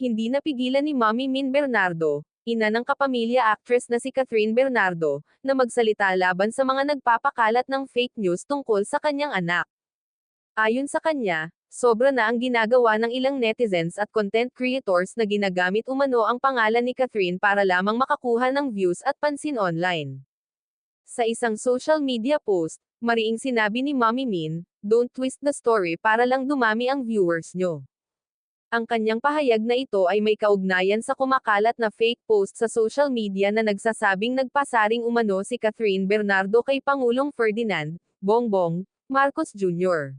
Hindi napigilan ni Mommy Min Bernardo, ina ng kapamilya actress na si Catherine Bernardo, na magsalita laban sa mga nagpapakalat ng fake news tungkol sa kanyang anak. Ayon sa kanya, sobra na ang ginagawa ng ilang netizens at content creators na ginagamit umano ang pangalan ni Catherine para lamang makakuha ng views at pansin online. Sa isang social media post, mariing sinabi ni Mommy Min, "Don't twist the story para lang dumami ang viewers nyo." Ang kanyang pahayag na ito ay may kaugnayan sa kumakalat na fake post sa social media na nagsasabing nagpasaring umano si Catherine Bernardo kay Pangulong Ferdinand Bongbong Marcos Jr.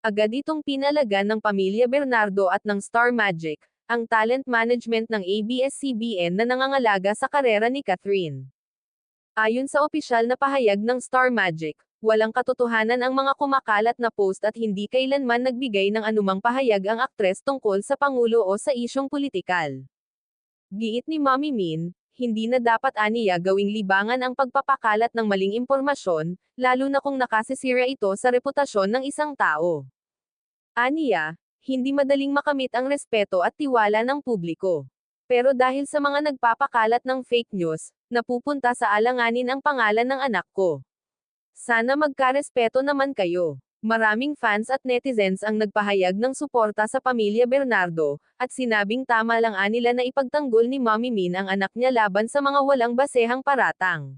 Agad itong pinalagan ng pamilya Bernardo at ng Star Magic, ang talent management ng ABS-CBN na nangangalaga sa karera ni Catherine. Ayon sa opisyal na pahayag ng Star Magic, walang katotohanan ang mga kumakalat na post at hindi kailanman nagbigay ng anumang pahayag ang aktres tungkol sa Pangulo o sa isyong politikal. Giit ni Mommy Min, hindi na dapat aniya gawing libangan ang pagpapakalat ng maling impormasyon, lalo na kung nakasisira ito sa reputasyon ng isang tao. Aniya, hindi madaling makamit ang respeto at tiwala ng publiko. Pero dahil sa mga nagpapakalat ng fake news, napupunta sa alanganin ang pangalan ng anak ko. Sana magkarespeto naman kayo. Maraming fans at netizens ang nagpahayag ng suporta sa pamilya Bernardo, at sinabing tama lang anila na ipagtanggol ni Mommy Min ang anak niya laban sa mga walang basehang paratang.